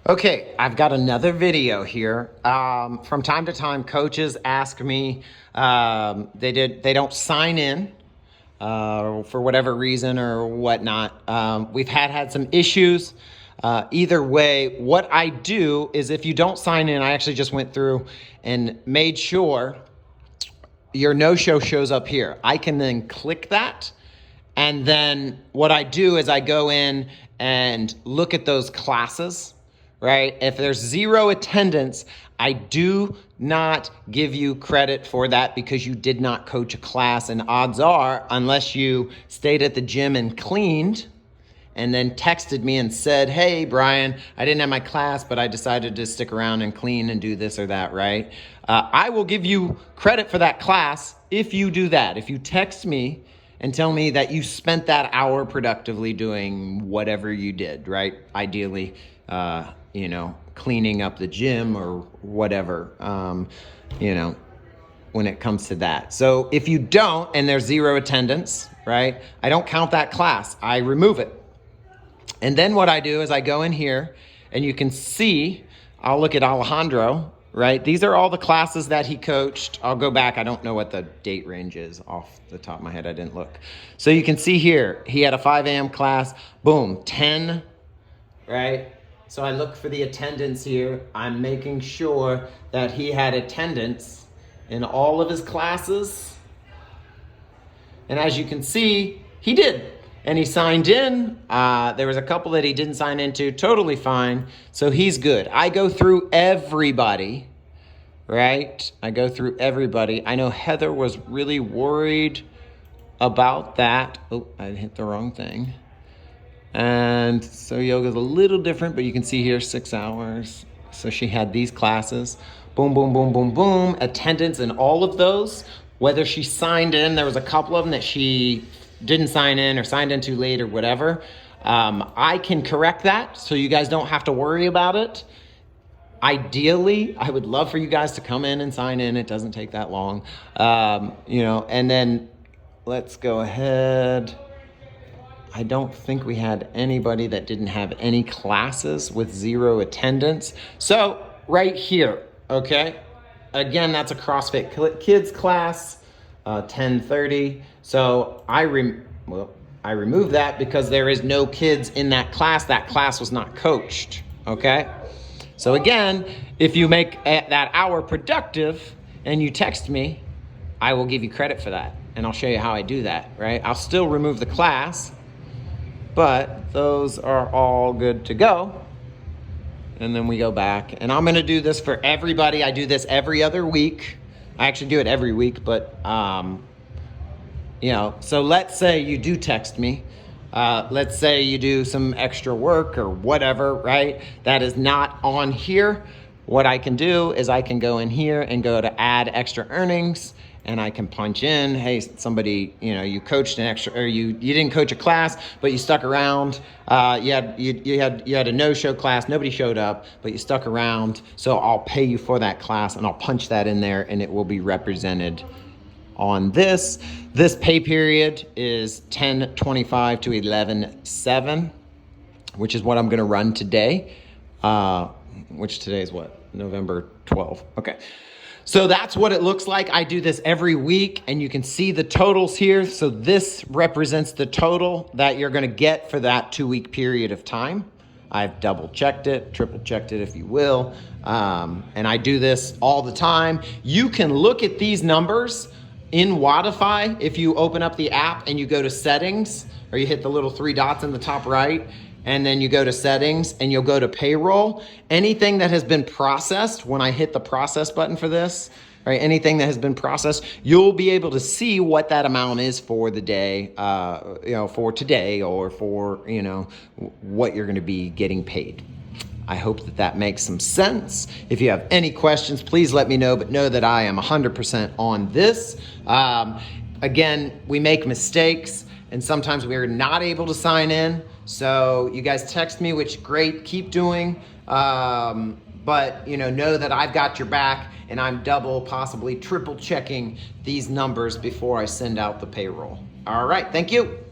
Okay, I've got another video here. From time to time, coaches ask me, they don't sign in for whatever reason or whatnot. We've had some issues. Either way, what I do is if you don't sign in, I actually just went through and made sure your no-show shows up here. I can then click that. And then what I do is I go in and look at those classes, right? If there's 0 attendance, I do not give you credit for that because you did not coach a class. And odds are, unless you stayed at the gym and cleaned and then texted me and said, hey, Brian, I didn't have my class, but I decided to stick around and clean and do this or that, right? I will give you credit for that class if you do that. If you text me and tell me that you spent that hour productively doing whatever you did, right? Ideally, cleaning up the gym or whatever, when it comes to that. So if you don't, and there's 0 attendance, right? I don't count that class. I remove it. And then what I do is I go in here and you can see, I'll look at Alejandro, right? These are all the classes that he coached. I'll go back. I don't know what the date range is off the top of my head. I didn't look. So you can see here, he had a 5 a.m. class, boom, 10, right? So I look for the attendance here. I'm making sure that he had attendance in all of his classes. And as you can see, he did. And he signed in. There was a couple that he didn't sign into, totally fine. So he's good. I go through everybody, right? I go through everybody. I know Heather was really worried about that. Oh, I hit the wrong thing. And so yoga's a little different, but you can see here 6 hours. So she had these classes. Boom, boom, boom, boom, boom. Attendance in all of those. Whether she signed in, there was a couple of them that she didn't sign in or signed in too late or whatever. I can correct that so you guys don't have to worry about it. Ideally, I would love for you guys to come in and sign in. It doesn't take that long. And then let's go ahead. I don't think we had anybody that didn't have any classes with 0 attendance. So right here, okay? Again, that's a CrossFit Kids class, 10:30. So I removed that because there is no kids in that class. That class was not coached, okay? So again, if you make that hour productive and you text me, I will give you credit for that. And I'll show you how I do that, right? I'll still remove the class, but those are all good to go. And then we go back. And I'm gonna do this for everybody. I do this every other week. I actually do it every week, but so let's say you do text me. Let's say you do some extra work or whatever, right? That is not on here. What I can do is I can go in here and go to add extra earnings, and I can punch in, hey, somebody, you coached an extra, or you didn't coach a class, but you stuck around. You had a no-show class, nobody showed up, but you stuck around. So I'll pay you for that class, and I'll punch that in there, and it will be represented on this. This pay period is 10/25 to 11/7, which is what I'm gonna run today. Which today is what? November 12th. Okay. So that's what it looks like. I do this every week, and you can see the totals here. So this represents the total that you're gonna get for that 2-week period of time. I've double checked it, triple checked it, if you will. And I do this all the time. You can look at these numbers in Wodify if you open up the app and you go to settings, or you hit the little 3 dots in the top right, and then you go to settings and you'll go to payroll. Anything that has been processed, when I hit the process button for this, right, anything that has been processed, you'll be able to see what that amount is for the day, for today, or for, what you're gonna be getting paid. I hope that makes some sense. If you have any questions, please let me know, but know that I am 100% on this. Again, we make mistakes, and sometimes we're not able to sign in. So you guys text me, which great, keep doing. But know that I've got your back, and I'm double, possibly triple checking these numbers before I send out the payroll. All right, thank you.